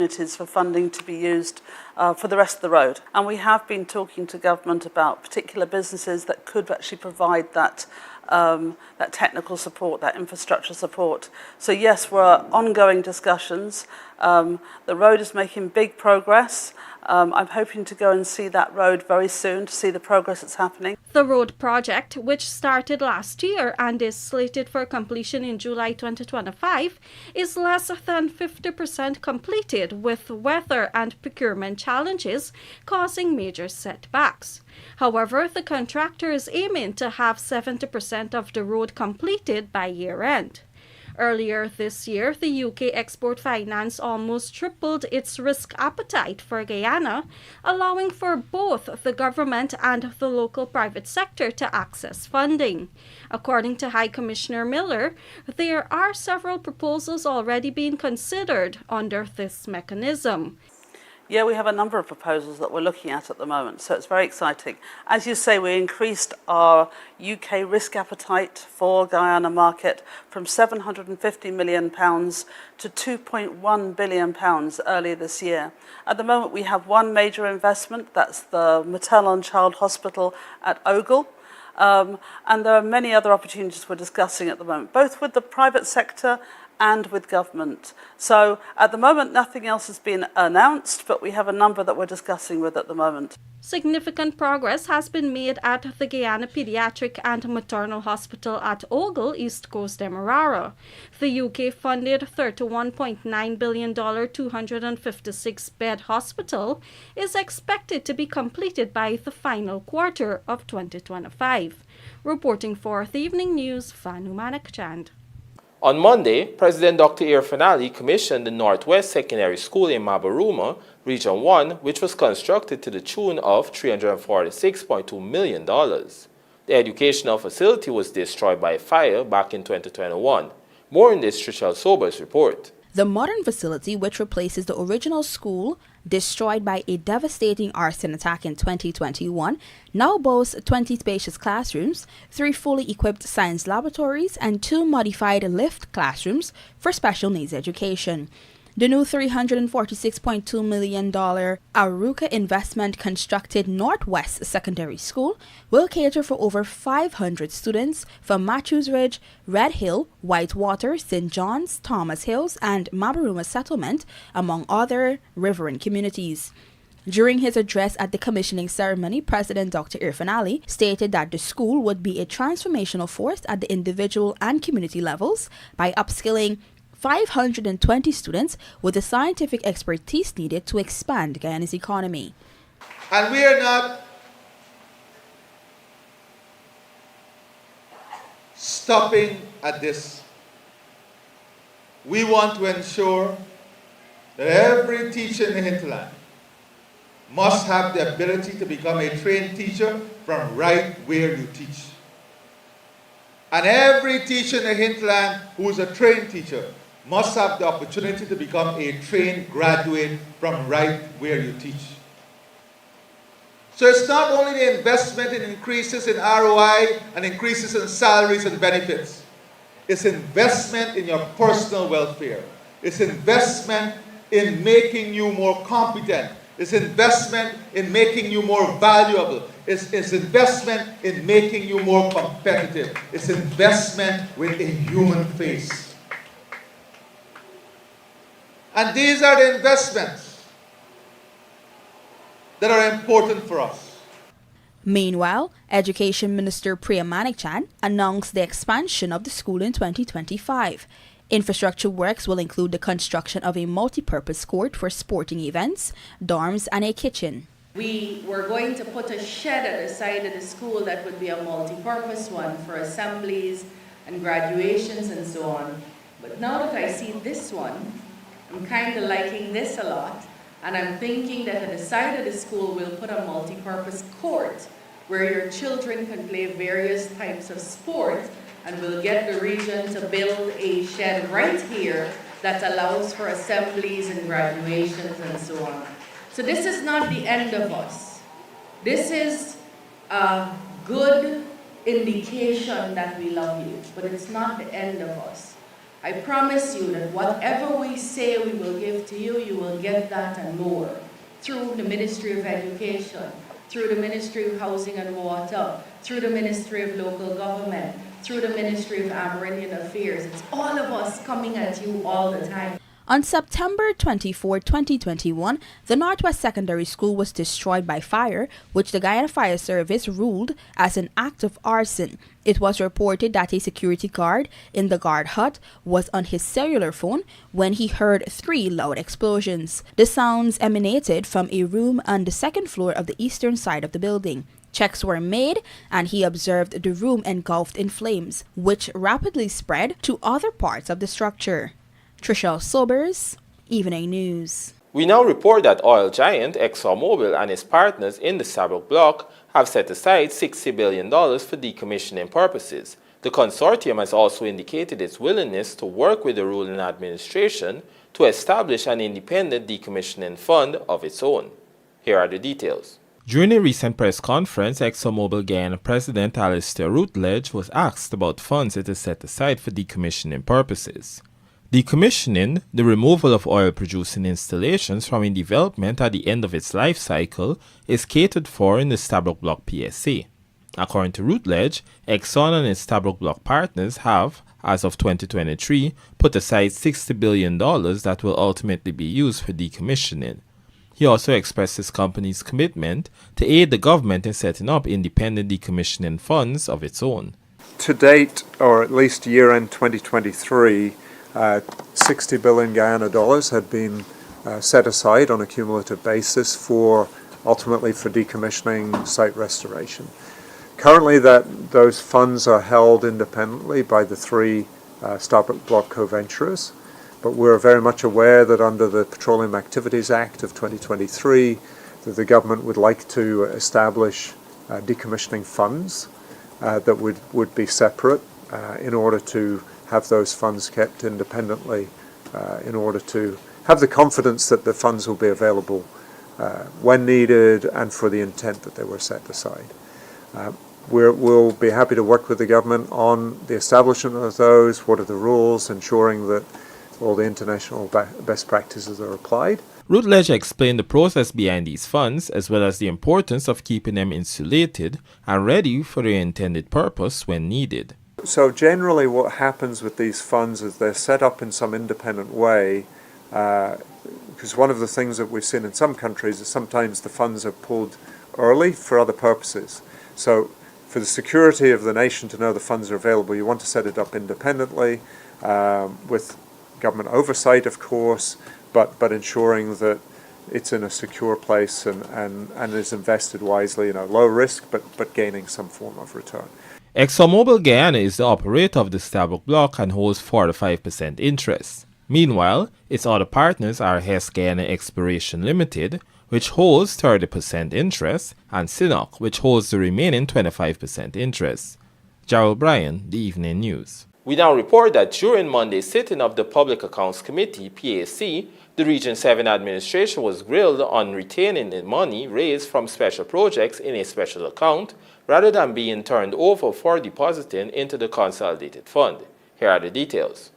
opportunities for funding to be used for the rest of the road. And we have been talking to government about particular businesses that could actually provide that technical support, that infrastructure support. So yes, we're ongoing discussions. The road is making big progress. I'm hoping to go and see that road very soon to see the progress that's happening. The road project, which started last year and is slated for completion in July 2025, is less than 50% completed, with weather and procurement challenges causing major setbacks. However, the contractor is aiming to have 70% of the road completed by year-end. Earlier this year, the UK Export Finance almost tripled its risk appetite for Guyana, allowing for both the government and the local private sector to access funding. According to High Commissioner Miller, there are several proposals already being considered under this mechanism. Yeah, we have a number of proposals that we're looking at the moment, so it's very exciting. As you say, we increased our UK risk appetite for Guyana market from £750 million to £2.1 billion earlier this year. At the moment, we have one major investment, that's the Maternal and Child Hospital at Ogle. And there are many other opportunities we're discussing at the moment, both with the private sector and with government. So at the moment, nothing else has been announced, but we have a number that we're discussing with at the moment. Significant progress has been made at the Guyana Pediatric and Maternal Hospital at Ogle, East Coast Demerara. The UK funded $31.9 billion 256-bed hospital is expected to be completed by the final quarter of 2025. Reporting for the Evening News, Fanu Manakchand. On Monday, President Dr. Irfaan Ali commissioned the Northwest Secondary School in Mabaruma, Region 1, which was constructed to the tune of $346.2 million. The educational facility was destroyed by fire back in 2021. More in this Trishelle Sobers report. The modern facility, which replaces the original school destroyed by a devastating arson attack in 2021, now boasts 20 spacious classrooms, 3 fully equipped science laboratories, and 2 modified lift classrooms for special needs education. The new $346.2 million Aruka investment constructed Northwest Secondary School will cater for over 500 students from Matthews Ridge, Red Hill, Whitewater, St. John's, Thomas Hills, and Mabaruma Settlement, among other riverine communities. During his address at the commissioning ceremony, President Dr. Irfaan Ali stated that the school would be a transformational force at the individual and community levels by upskilling 520 students with the scientific expertise needed to expand Guyana's economy. And we are not stopping at this. We want to ensure that every teacher in the hinterland must have the ability to become a trained teacher from right where you teach. And every teacher in the hinterland who is a trained teacher must have the opportunity to become a trained graduate from right where you teach. So it's not only the investment in increases in ROI and increases in salaries and benefits. It's investment in your personal welfare. It's investment in making you more competent. It's investment in making you more valuable. It's investment in making you more competitive. It's investment with a human face. And these are the investments that are important for us. Meanwhile, Education Minister Priya Manikchand announced the expansion of the school in 2025. Infrastructure works will include the construction of a multi-purpose court for sporting events, dorms, and a kitchen. We were going to put a shed at the side of the school that would be a multi-purpose one for assemblies and graduations and so on. But now that I see this one, I'm kind of liking this a lot, and I'm thinking that at the side of the school we'll put a multi-purpose court where your children can play various types of sport, and we'll get the region to build a shed right here that allows for assemblies and graduations and so on. So this is not the end of us. This is a good indication that we love you, but it's not the end of us. I promise you that whatever we say we will give to you, you will get that and more through the Ministry of Education, through the Ministry of Housing and Water, through the Ministry of Local Government, through the Ministry of Amerindian Affairs. It's all of us coming at you all the time. On September 24, 2021, the Northwest Secondary School was destroyed by fire, which the Guyana Fire Service ruled as an act of arson. It was reported that a security guard in the guard hut was on his cellular phone when he heard 3 loud explosions. The sounds emanated from a room on the second floor of the eastern side of the building. Checks were made, and he observed the room engulfed in flames, which rapidly spread to other parts of the structure. Trishelle Sobers, Evening News. We now report that oil giant ExxonMobil and its partners in the Stabroek Block have set aside $60 billion for decommissioning purposes. The consortium has also indicated its willingness to work with the ruling administration to establish an independent decommissioning fund of its own. Here are the details. During a recent press conference, ExxonMobil Guyana President Alistair Rutledge was asked about funds it has set aside for decommissioning purposes. Decommissioning, the removal of oil-producing installations from in development at the end of its life cycle, is catered for in the Stabroek Block PSA. According to Rutledge, Exxon and its Stabroek Block partners have, as of 2023, put aside $60 billion that will ultimately be used for decommissioning. He also expressed his company's commitment to aid the government in setting up independent decommissioning funds of its own. To date, or at least year-end 2023, 60 billion Guyana dollars had been set aside on a cumulative basis ultimately for decommissioning site restoration. Currently those funds are held independently by the 3 Stabroek Block co-venturers, but we're very much aware that under the Petroleum Activities Act of 2023 that the government would like to establish decommissioning funds that would be separate in order to have those funds kept independently, in order to have the confidence that the funds will be available when needed and for the intent that they were set aside. We'll be happy to work with the government on the establishment of those, what are the rules, ensuring that all the international best practices are applied. Rutledge explained the process behind these funds, as well as the importance of keeping them insulated and ready for their intended purpose when needed. So generally what happens with these funds is they're set up in some independent way, because one of the things that we've seen in some countries is sometimes the funds are pulled early for other purposes. So for the security of the nation to know the funds are available, you want to set it up independently, with government oversight, of course, but ensuring that it's in a secure place and is invested wisely, low risk, but gaining some form of return. ExxonMobil Guyana is the operator of the Stabroek Block and holds 45% interest. Meanwhile, its other partners are Hess Guyana Exploration Limited, which holds 30% interest, and Sinnock, which holds the remaining 25% interest. Gerald Bryan, The Evening News. We now report that during Monday's sitting of the Public Accounts Committee, PAC, the Region 7 administration was grilled on retaining the money raised from special projects in a special account rather than being turned over for depositing into the Consolidated Fund. Here are the details.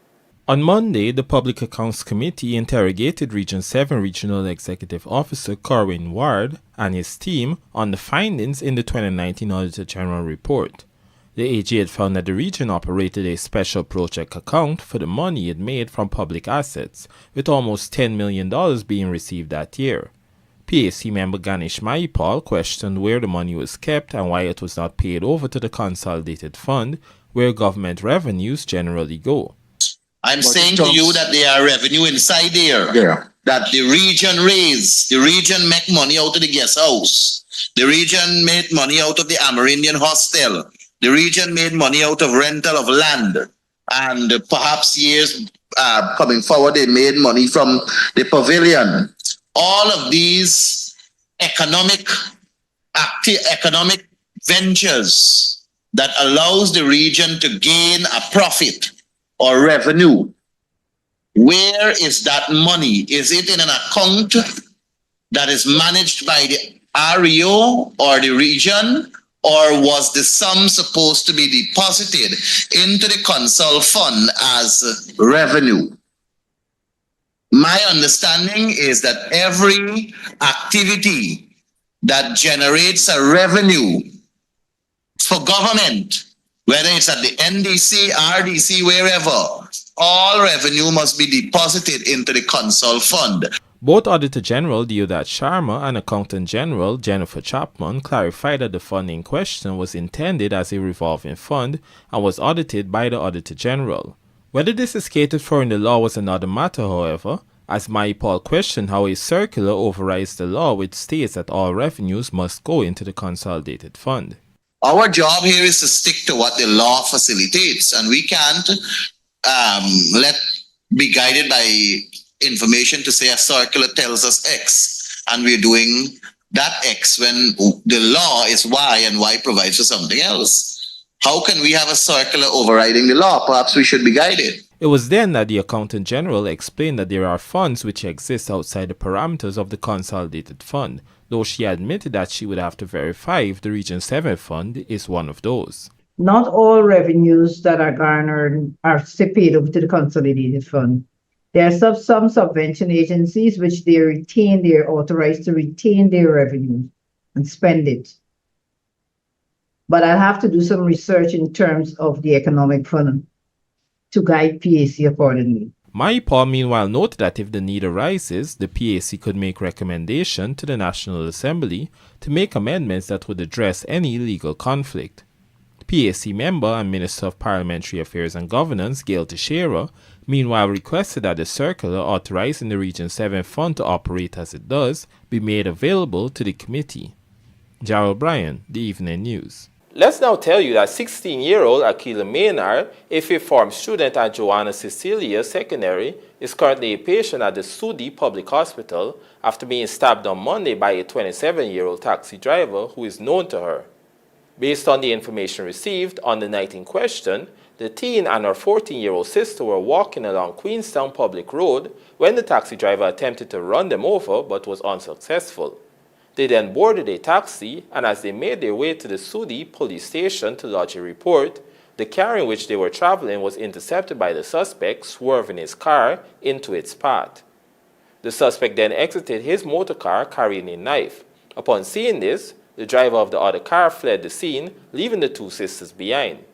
On Monday, the Public Accounts Committee interrogated Region 7 Regional Executive Officer Corwin Ward and his team on the findings in the 2019 Auditor General Report. The AG had found that the region operated a special project account for the money it made from public assets, with almost $10 million being received that year. PAC member Ganesh Maipal questioned where the money was kept and why it was not paid over to the Consolidated Fund, where government revenues generally go. I'm saying to you that there are revenue inside there. Yeah. That the region raised. The region make money out of the guest house. The region made money out of the Amerindian hostel. The region made money out of rental of land. And perhaps years coming forward, they made money from the pavilion. All of these economic ventures that allows the region to gain a profit or revenue. Where is that money? Is it in an account that is managed by the REO or the region, or was the sum supposed to be deposited into the Consol Fund as revenue? My understanding is that every activity that generates a revenue for government, whether it's at the NDC, RDC, wherever, all revenue must be deposited into the Consol Fund. Both Auditor General Deodat Sharma and Accountant General Jennifer Chapman clarified that the fund in question was intended as a revolving fund and was audited by the Auditor General. Whether this is catered for in the law was another matter, however, as Maipal questioned how a circular overrides the law which states that all revenues must go into the consolidated fund. Our job here is to stick to what the law facilitates, and we can't be guided by information to say a circular tells us X, and we're doing that X when the law is Y and Y provides for something else. How can we have a circular overriding the law? Perhaps we should be guided. It was then that the Accountant General explained that there are funds which exist outside the parameters of the consolidated fund, though she admitted that she would have to verify if the Region 7 fund is one of those. Not all revenues that are garnered are paid over to the consolidated fund. There are some subvention agencies which they're authorized to retain their revenue and spend it. But I'll have to do some research in terms of the economic fund to guide PAC accordingly. Maipal meanwhile noted that if the need arises, the PAC could make recommendation to the National Assembly to make amendments that would address any legal conflict. PAC member and Minister of Parliamentary Affairs and Governance, Gail Teixeira, meanwhile requested that the circular authorizing the Region 7 fund to operate as it does be made available to the committee. Jarrell Bryan, The Evening News. Let's now tell you that 16-year-old Akila Maynard, a fifth-form student at Joanna Cecilia Secondary, is currently a patient at the Sudi Public Hospital after being stabbed on Monday by a 27-year-old taxi driver who is known to her. Based on the information received on the night in question, the teen and her 14-year-old sister were walking along Queenstown Public Road when the taxi driver attempted to run them over but was unsuccessful. They then boarded a taxi, and as they made their way to the Sudi police station to lodge a report, the car in which they were traveling was intercepted by the suspect swerving his car into its path. The suspect then exited his motor car carrying a knife. Upon seeing this, the driver of the other car fled the scene, leaving the two sisters behind.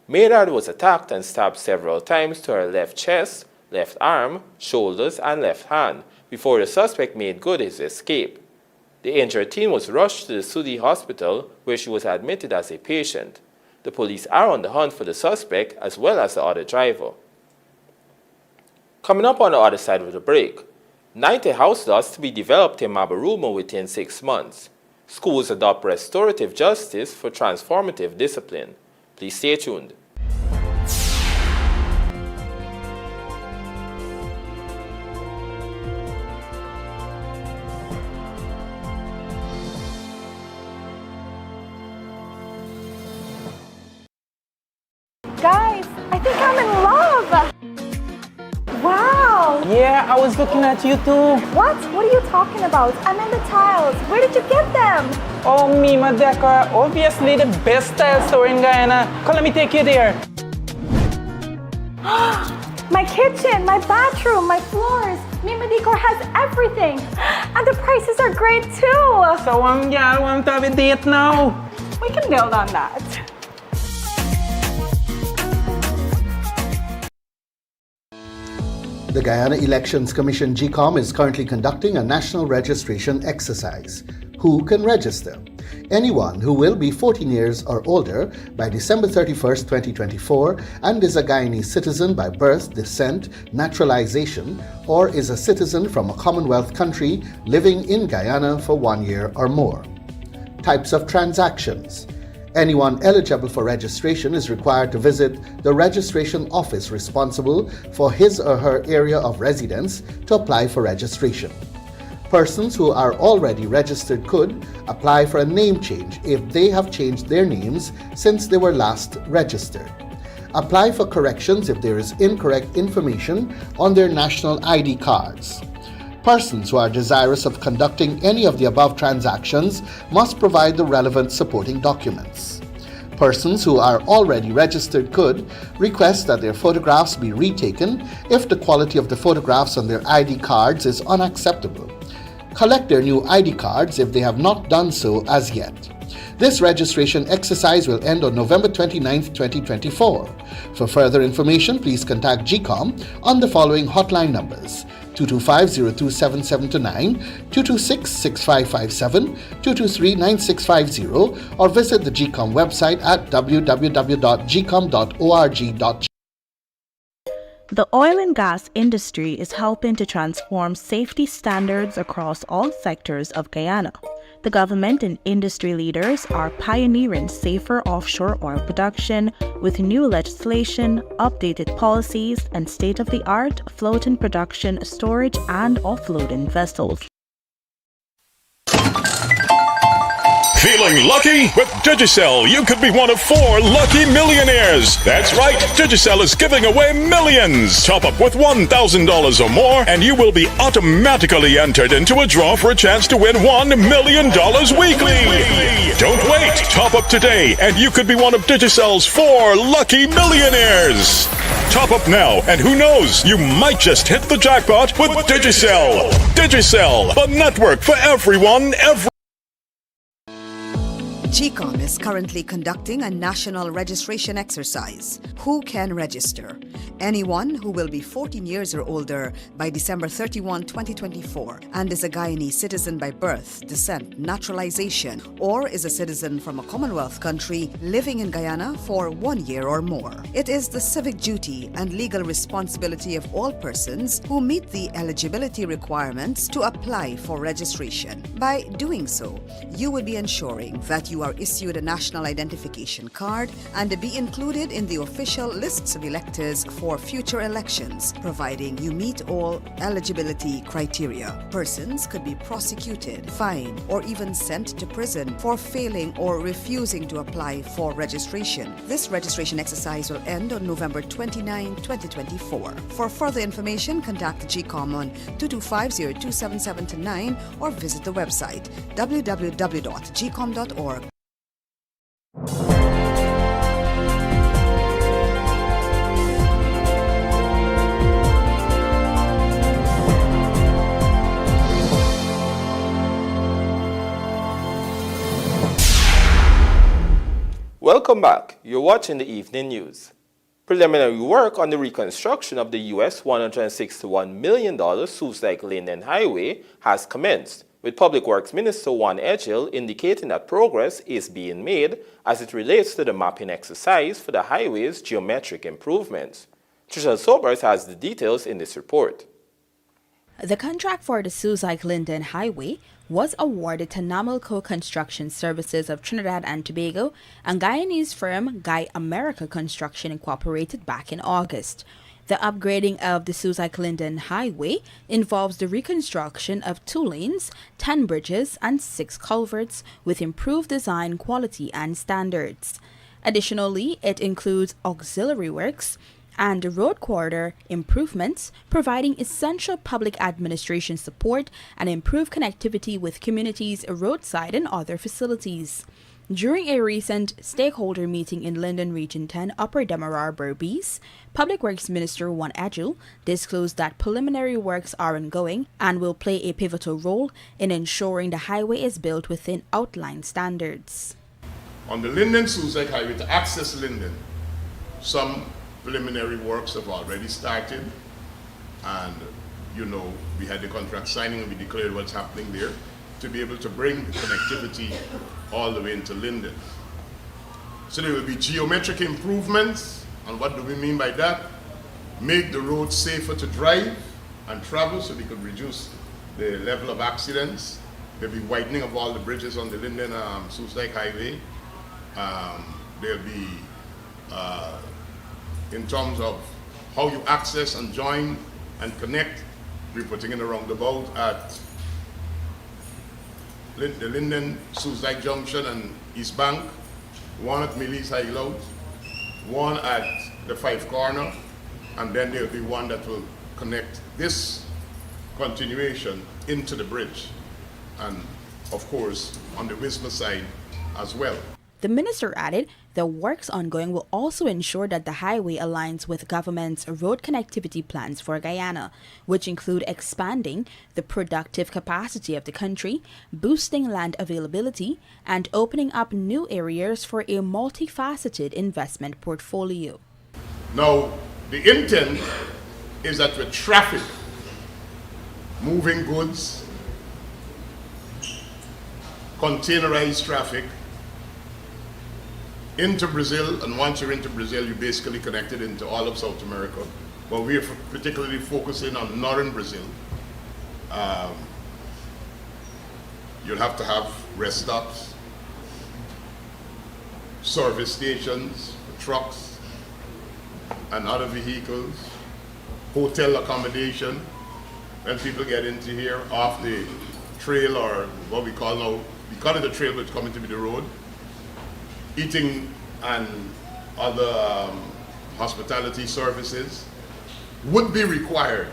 Maynard was attacked and stabbed several times to her left chest, left arm, shoulders, and left hand before the suspect made good his escape. The injured teen was rushed to the Sudi Hospital, where she was admitted as a patient. The police are on the hunt for the suspect as well as the other driver. Coming up on the other side of the break, 90 house lots to be developed in Mabaruma within 6 months. Schools adopt restorative justice for transformative discipline. Please stay tuned. Guys, I think I'm in love! Wow! Yeah, I was looking at you too. What? What are you talking about? I'm in the tiles. Where did you get them? Oh, Mima Decor. Obviously the best tile store in Guyana. Come, let me take you there. My kitchen, my bathroom, my floors. Mima Decor has everything. And the prices are great too. So, yeah, I want to have a date now. We can build on that. The Guyana Elections Commission GCOM is currently conducting a national registration exercise. Who can register? Anyone who will be 14 years or older by December 31st, 2024 and is a Guyanese citizen by birth, descent, naturalization, or is a citizen from a Commonwealth country living in Guyana for 1 year or more. Types of transactions. Anyone eligible for registration is required to visit the registration office responsible for his or her area of residence to apply for registration. Persons who are already registered could apply for a name change if they have changed their names since they were last registered. Apply for corrections if there is incorrect information on their national ID cards. Persons who are desirous of conducting any of the above transactions must provide the relevant supporting documents. Persons who are already registered could request that their photographs be retaken if the quality of the photographs on their ID cards is unacceptable. Collect their new ID cards if they have not done so as yet. This registration exercise will end on November 29, 2024. For further information, please contact GCOM on the following hotline numbers: 225-027729, 226-6557, 223-9650, or visit the GCOM website at www.gcom.org. The oil and gas industry is helping to transform safety standards across all sectors of Guyana. The government and industry leaders are pioneering safer offshore oil production with new legislation, updated policies, and state-of-the-art floating production, storage, and offloading vessels. Feeling lucky? With Digicel, you could be one of 4 lucky millionaires. That's right, Digicel is giving away millions. Top up with $1,000 or more, and you will be automatically entered into a draw for a chance to win $1 million weekly. Don't wait. Top up today, and you could be one of Digicel's 4 lucky millionaires. Top up now, and who knows, you might just hit the jackpot with Digicel. Digicel, the network for everyone, GCOM is currently conducting a national registration exercise. Who can register? Anyone who will be 14 years or older by December 31, 2024 and is a Guyanese citizen by birth, descent, naturalization, or is a citizen from a Commonwealth country living in Guyana for 1 year or more. It is the civic duty and legal responsibility of all persons who meet the eligibility requirements to apply for registration. By doing so, you will be ensuring that you are issued a national identification card and be included in the official lists of electors for future elections, providing you meet all eligibility criteria. Persons could be prosecuted, fined, or even sent to prison for failing or refusing to apply for registration. This registration exercise will end on November 29, 2024. For further information, contact GCOM on 225-027729 or visit the website www.gcom.org. Welcome back. You're watching the evening news. Preliminary work on the reconstruction of the US $161 million SOESDYKE-LINDEN highway has commenced, with Public Works Minister Juan Edghill indicating that progress is being made as it relates to the mapping exercise for the highway's geometric improvements. Trisha Sobers has the details in this report. The contract for the SOESDYKE-LINDEN highway was awarded to NAMLCO Construction Services of Trinidad and Tobago and Guyanese firm Guy America Construction Incorporated back in August. The upgrading of the SOESDYKE-LINDEN highway involves the reconstruction of 2 lanes, 10 bridges, and 6 culverts with improved design quality and standards. Additionally, it includes auxiliary works and road corridor improvements, providing essential public administration support and improved connectivity with communities, roadside, and other facilities. During a recent stakeholder meeting in Linden Region 10, Upper Demerara, Berbice, Public Works Minister Juan Edghill disclosed that preliminary works are ongoing and will play a pivotal role in ensuring the highway is built within outlined standards. On the Linden-SOESDYKE highway to access Linden, some preliminary works have already started, and we had the contract signing and we declared what's happening there to be able to bring the connectivity all the way into Linden. So there will be geometric improvements, and what do we mean by that? Make the road safer to drive and travel so they could reduce the level of accidents. There'll be widening of all the bridges on the Linden-SOESDYKE highway. There'll be in terms of how you access and join and connect, we're putting in a roundabout at the Linden-SOESDYKE Junction and East Bank, one at Millie's Hideout, one at the 5 Corner, and then there'll be one that will connect this continuation into the bridge, and of course on the Wisma side as well. The minister added the works ongoing will also ensure that the highway aligns with government's road connectivity plans for Guyana, which include expanding the productive capacity of the country, boosting land availability, and opening up new areas for a multifaceted investment portfolio. Now, the intent is that with traffic, moving goods, containerized traffic, into Brazil, and once you're into Brazil, you're basically connected into all of South America. But we're particularly focusing on northern Brazil. You'll have to have rest stops, service stations for trucks and other vehicles, hotel accommodation. When people get into here off the trail, or what we call now, we call it a trail, but it's coming to be the road. Eating and other hospitality services would be required.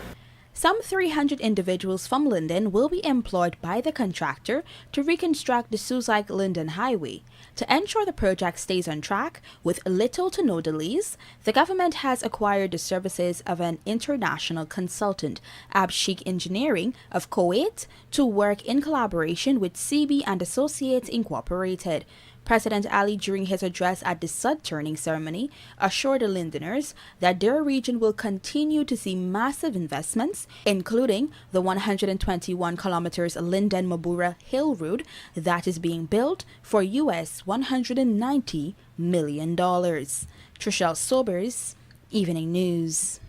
Some 300 individuals from Linden will be employed by the contractor to reconstruct the SOESDYKE-LINDEN highway. To ensure the project stays on track with little to no delays, the government has acquired the services of an international consultant, Abshik Engineering of Kuwait, to work in collaboration with CB and Associates Incorporated. President Ali, during his address at the sod turning ceremony, assured the Lindeners that their region will continue to see massive investments, including the 121 kilometers Linden-Mabura Hill Road that is being built for US $190 million. Trishelle Sobers, Evening News.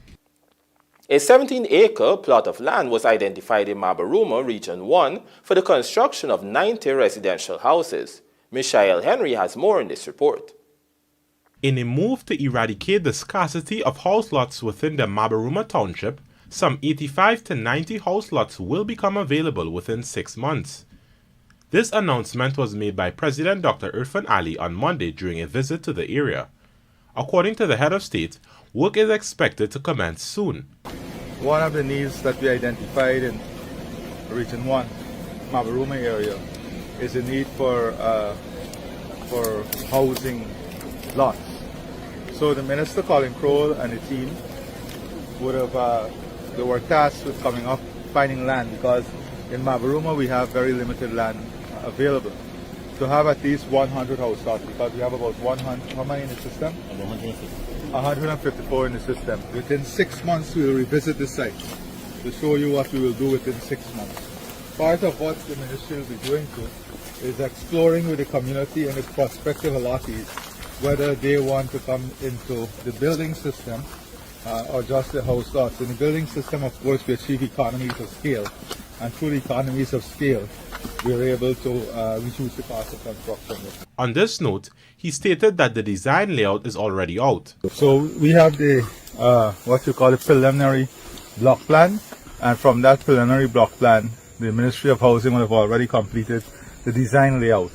A 17-acre plot of land was identified in Mabaruma, Region 1, for the construction of 90 residential houses. Michael Henry has more in this report. In a move to eradicate the scarcity of house lots within the Mabaruma Township, some 85 to 90 house lots will become available within 6 months. This announcement was made by President Dr. Irfan Ali on Monday during a visit to the area. According to the head of state, work is expected to commence soon. One of the needs that we identified in Region 1, Mabaruma area, is a need for housing lots. So the Minister Colin Crowell and the team they were tasked with coming up, finding land, because in Mabaruma we have very limited land available. To have at least 100 house lots, because we have about 100, how many in the system? 154 in the system. Within 6 months we will revisit the site to show you what we will do within 6 months. Part of what the ministry will be doing too is exploring with the community and its prospective allottees whether they want to come into the building system or just the house lots. In the building system, of course, we achieve economies of scale, and through the economies of scale, we're able to reduce the cost of construction. On this note, he stated that the design layout is already out. So we have the what you call the preliminary block plan, and from that preliminary block plan, the Ministry of Housing will have already completed the design layout.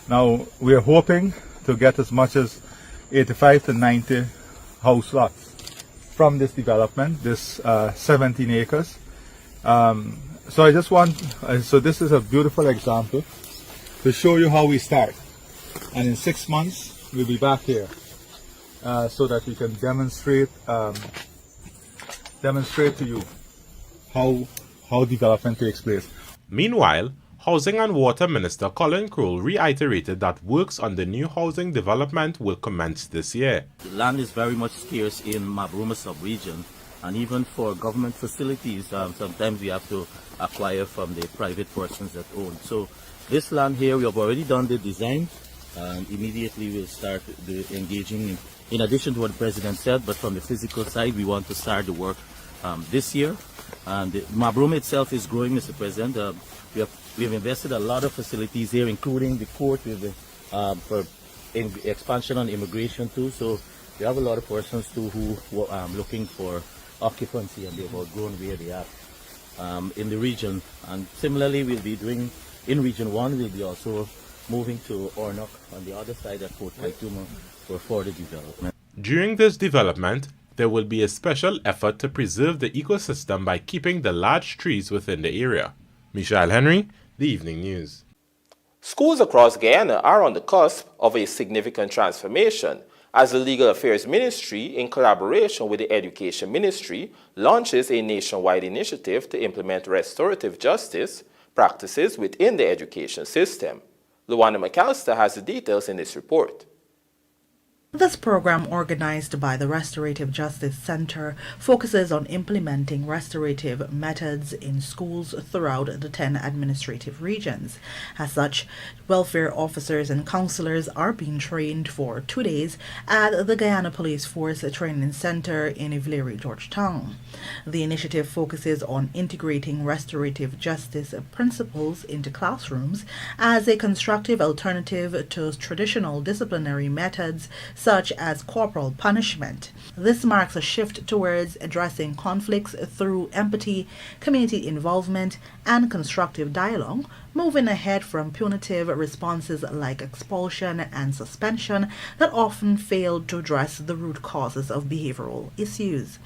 Now we are hoping to get as much as 85 to 90 house lots from this development, this 17 acres. So I just want, so this is a beautiful example to show you how we start. And in 6 months, we'll be back here so that we can demonstrate to you how development takes place. Meanwhile, Housing and Water Minister Colin Crowell reiterated that works on the new housing development will commence this year. Land is very much scarce in Mabaruma sub-region, and even for government facilities, sometimes we have to acquire from the private persons that own. So this land here, we have already done the design, and immediately we'll start engaging in addition to what the President said, but from the physical side, we want to start the work this year. And Mabaruma itself is growing, Mr. President. We have invested a lot of facilities here, including the court for expansion on immigration too. So we have a lot of persons too who are looking for occupancy, and they've outgrown where they are in the region. And similarly, we'll be doing in Region 1. We'll be also moving to Ornock on the other side at Port Kaituma for further development. During this development, There will be a special effort to preserve the ecosystem by keeping the large trees within the area. Michelle Henry, The Evening News. Schools across Guyana are on the cusp of a significant transformation as the Legal Affairs Ministry, in collaboration with the Education Ministry, launches a nationwide initiative to implement restorative justice practices within the education system. Luana McAllister has the details in this report. This program, organized by the Restorative Justice Center, focuses on implementing restorative methods in schools throughout the 10 administrative regions. As such, welfare officers and counselors are being trained for 2 days at the Guyana Police Force Training Center in Ivlery, Georgetown. The initiative focuses on integrating restorative justice principles into classrooms as a constructive alternative to traditional disciplinary methods such as corporal punishment. This marks a shift towards addressing conflicts through empathy, community involvement, and constructive dialogue, moving ahead from punitive responses like expulsion and suspension that often fail to address the root causes of behavioral issues.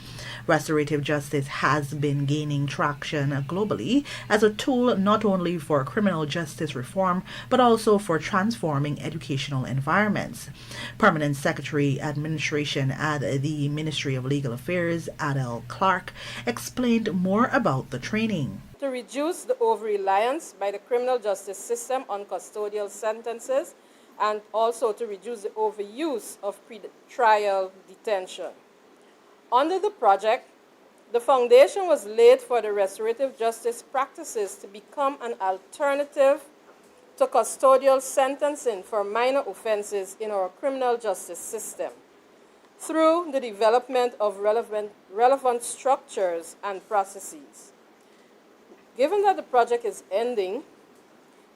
Restorative justice has been gaining traction globally as a tool not only for criminal justice reform but also for transforming educational environments. Permanent Secretary Administration at the Ministry of Legal Affairs, Adele Clark, explained more about the training. To reduce the over-reliance by the criminal justice system on custodial sentences and also to reduce the overuse of pre-trial detention. Under the project, the foundation was laid for the restorative justice practices to become an alternative to custodial sentencing for minor offenses in our criminal justice system through the development of relevant structures and processes. Given that the project is ending,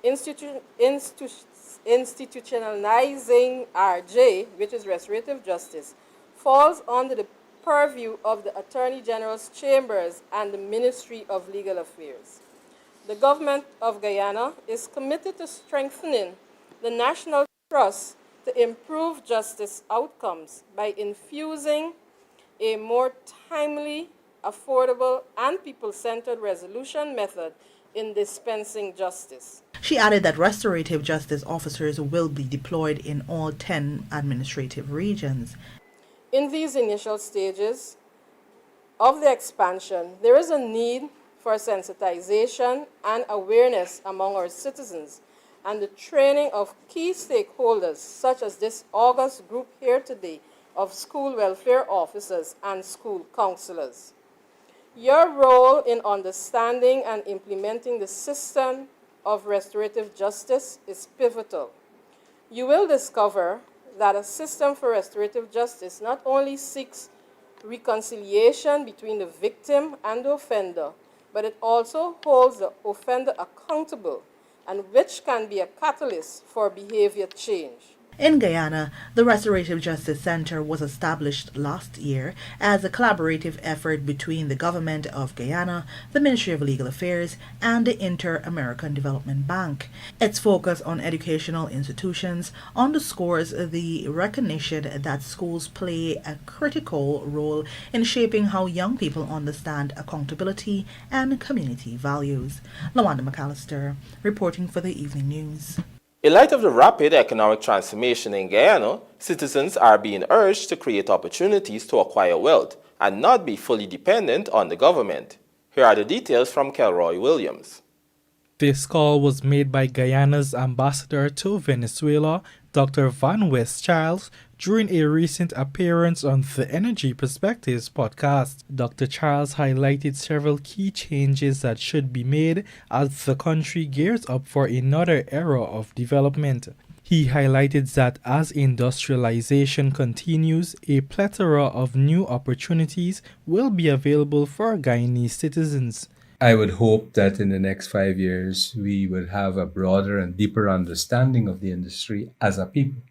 institutionalizing RJ, which is restorative justice, falls under the purview of the Attorney General's Chambers and the Ministry of Legal Affairs. The government of Guyana is committed to strengthening the national trust to improve justice outcomes by infusing a more timely, affordable, and people-centered resolution method in dispensing justice. She added that restorative justice officers will be deployed in all 10 administrative regions. In these initial stages of the expansion, there is a need for sensitization and awareness among our citizens and the training of key stakeholders, such as this august group here today of school welfare officers and school counselors. Your role in understanding and implementing the system of restorative justice is pivotal. You will discover that a system for restorative justice not only seeks reconciliation between the victim and the offender, but it also holds the offender accountable, and which can be a catalyst for behavior change. In Guyana, the Restorative Justice Center was established last year as a collaborative effort between the Government of Guyana, the Ministry of Legal Affairs, and the Inter-American Development Bank. Its focus on educational institutions underscores the recognition that schools play a critical role in shaping how young people understand accountability and community values. Lawanda McAllister, reporting for the Evening News. In light of the rapid economic transformation in Guyana, citizens are being urged to create opportunities to acquire wealth and not be fully dependent on the government. Here are the details from Kelroy Williams. This call was made by Guyana's ambassador to Venezuela, Dr. Van West Charles, during a recent appearance on the Energy Perspectives podcast. Dr. Charles highlighted several key changes that should be made as the country gears up for another era of development. He highlighted that as industrialization continues, a plethora of new opportunities will be available for Guyanese citizens. I would hope that in the next 5 years, we will have a broader and deeper understanding of the industry as a people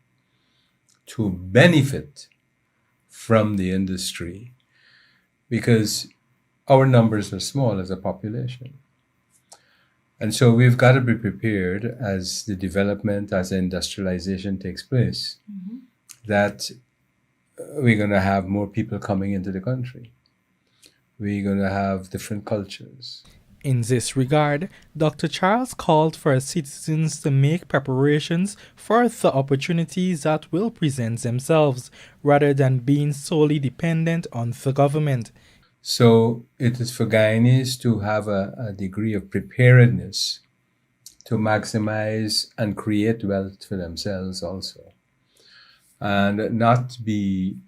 to benefit from the industry, because our numbers are small as a population. And so we've got to be prepared as the development, as the industrialization takes place, that we're going to have more people coming into the country. We're going to have different cultures. In this regard, Dr. Charles called for citizens to make preparations for the opportunities that will present themselves, rather than being solely dependent on the government. So it is for Guyanese to have a degree of preparedness to maximize and create wealth for themselves also, and not be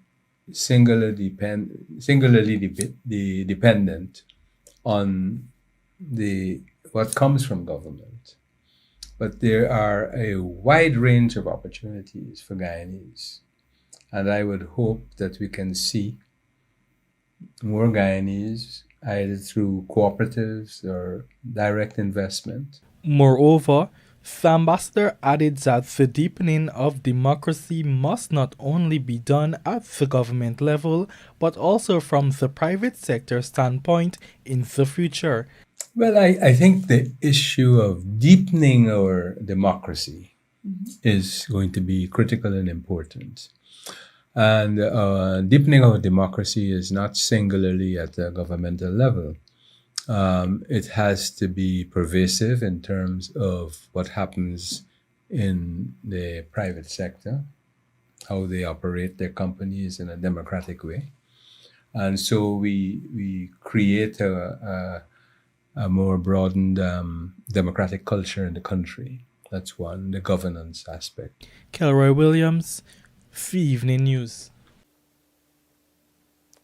singularly dependent on what comes from government. But there are a wide range of opportunities for Guyanese, and I would hope that we can see more Guyanese either through cooperatives or direct investment. Moreover, the ambassador added that the deepening of democracy must not only be done at the government level, but also from the private sector standpoint in the future. Well, I think the issue of deepening our democracy is going to be critical and important. And deepening of democracy is not singularly at the governmental level. It has to be pervasive in terms of what happens in the private sector, how they operate their companies in a democratic way. And so we create a more broadened democratic culture in the country. That's one, the governance aspect. Kelroy Williams, The Evening News.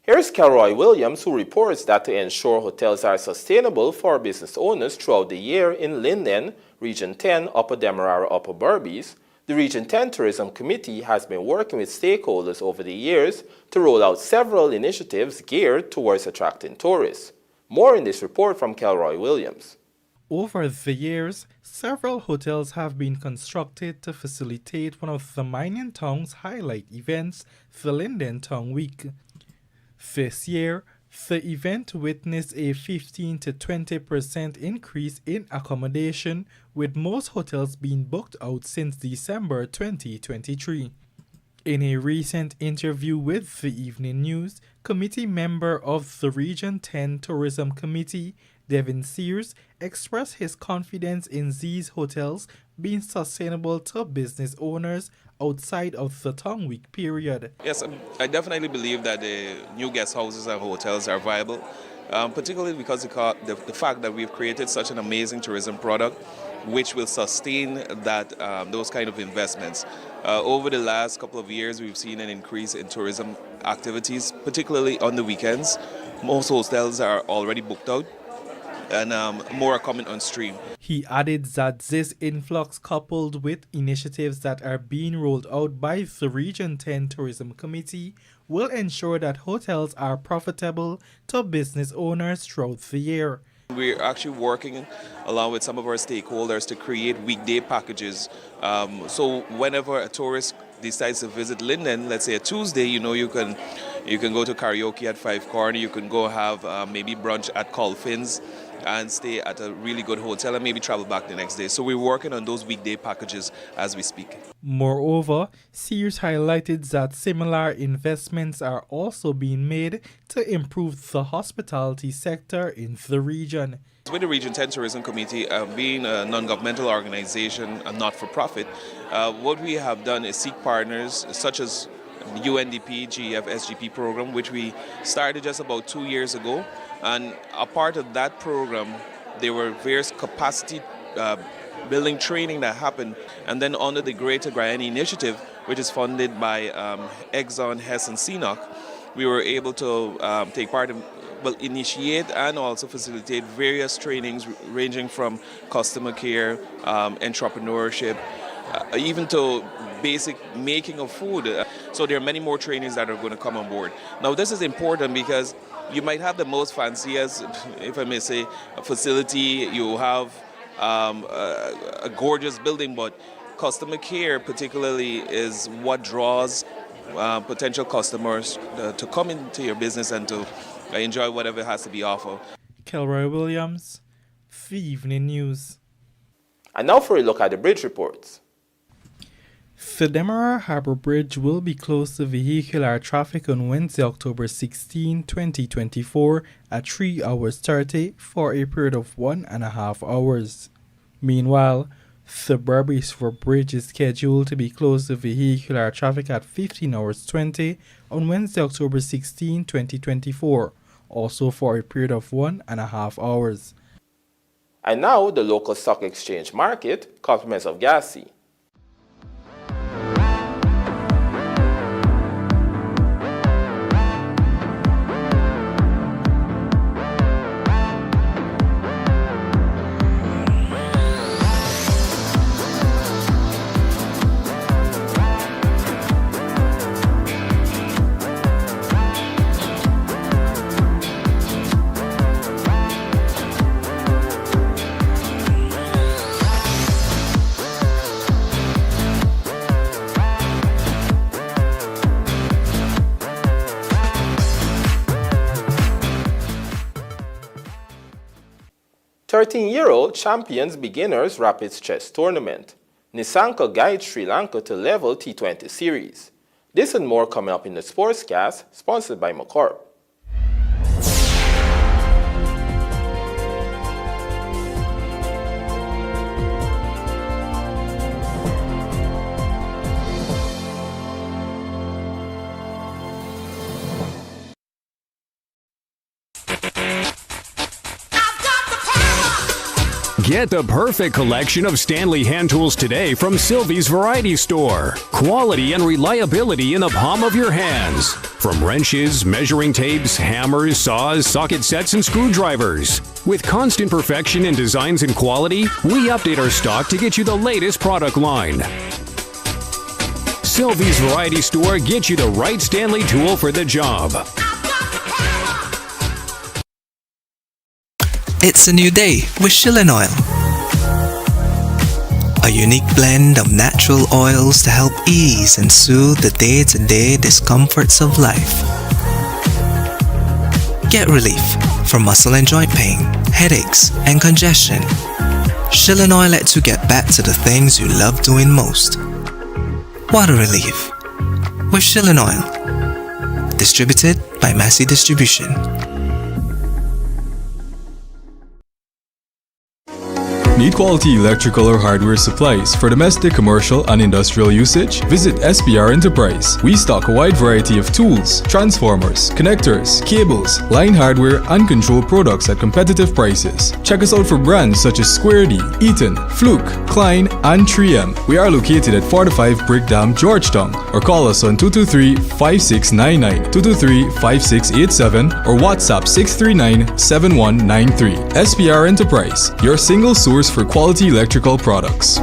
Here's Kelroy Williams, who reports that to ensure hotels are sustainable for business owners throughout the year in Linden, Region 10, Upper Demerara, Upper Berbice, the Region 10 Tourism Committee has been working with stakeholders over the years to roll out several initiatives geared towards attracting tourists. More in this report from Kelroy Williams. Over the years, several hotels have been constructed to facilitate one of the mining town's highlight events, the LINDEN-TO Week. This year, the event witnessed a 15 to 20% increase in accommodation, with most hotels being booked out since December 2023. In a recent interview with the Evening News, committee member of the Region 10 Tourism Committee, Devin Sears, expressed his confidence in these hotels being sustainable to business owners outside of the Tongue Week period. Yes, I definitely believe that the new guest houses and hotels are viable, particularly because of the fact that we've created such an amazing tourism product which will sustain those kind of investments. Over the last couple of years, we've seen an increase in tourism activities, particularly on the weekends. Most hotels are already booked out, and more are coming on stream. He added that this influx, coupled with initiatives that are being rolled out by the Region 10 Tourism Committee, will ensure that hotels are profitable to business owners throughout the year. We're actually working along with some of our stakeholders to create weekday packages. So whenever a tourist decides to visit Linden, let's say a Tuesday, you can go to karaoke at Five Corner, you can go have maybe brunch at Colfin's and stay at a really good hotel and maybe travel back the next day. So we're working on those weekday packages as we speak. Moreover, Sears highlighted that similar investments are also being made to improve the hospitality sector in the region. With the Region 10 Tourism Committee, being a non-governmental organization and not-for-profit, what we have done is seek partners such as the UNDP GEF SGP program, which we started just about 2 years ago. And a part of that program, there were various capacity building training that happened. And then under the Greater Guyana Initiative, which is funded by EXXON, Hess, and CNOC, we were able to take part in, initiate and also facilitate various trainings ranging from customer care, entrepreneurship, even to basic making of food. So there are many more trainings that are going to come on board. Now this is important because you might have the most fanciest, if I may say, facility, you have a gorgeous building, but customer care particularly is what draws potential customers to come into your business and to enjoy whatever has to be offered. Kelroy Williams, The Evening News. And now for a look at the bridge reports. The Demerara Harbour Bridge will be closed to vehicular traffic on Wednesday, October 16, 2024 at 3 hours 30 for a period of 1.5 hours. Meanwhile, the Berbice Bridge is scheduled to be closed to vehicular traffic at 15 hours 20 on Wednesday, October 16, 2024, also for a period of 1.5 hours. And now the local stock exchange market, compliments of Gassi. €13 champions beginners rapids chess tournament. Nisanka guides Sri Lanka to level T20 series. This and more coming up in the Sportscast, sponsored by McCorp. Get the perfect collection of Stanley hand tools today from Sylvie's Variety Store. Quality and reliability in the palm of your hands. From wrenches, measuring tapes, hammers, saws, socket sets, and screwdrivers. With constant perfection in designs and quality, we update our stock to get you the latest product line. Sylvie's Variety Store gets you the right Stanley tool for the job. It's a new day with Shilling Oil. A unique blend of natural oils to help ease and soothe the day-to-day discomforts of life. Get relief from muscle and joint pain, headaches, and congestion. Shilling Oil lets you get back to the things you love doing most. Water relief with Shilling Oil. Distributed by Massey Distribution. Need quality electrical or hardware supplies for domestic, commercial, and industrial usage? Visit SPR Enterprise. We stock a wide variety of tools, transformers, connectors, cables, line hardware, and control products at competitive prices. Check us out for brands such as Square D, Eaton, Fluke, Klein, and 3M. We are located at 45 Brick Dam, Georgetown, or call us on 223-5699, 223-5687, or WhatsApp 639-7193. SPR Enterprise, your single source for quality electrical products.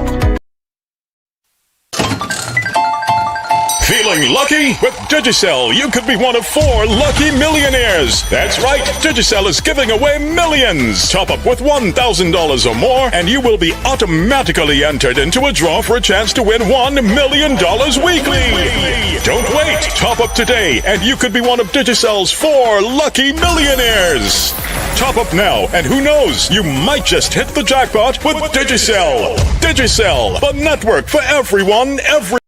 Feeling lucky? With Digicel, you could be one of 4 lucky millionaires. That's right, Digicel is giving away millions. Top up with $1,000 or more, and you will be automatically entered into a draw for a chance to win $1 million weekly. Don't wait. Top up today, and you could be one of Digicel's 4 lucky millionaires. Top up now, and who knows, you might just hit the jackpot with Digicel. Digicel, the network for everyone, every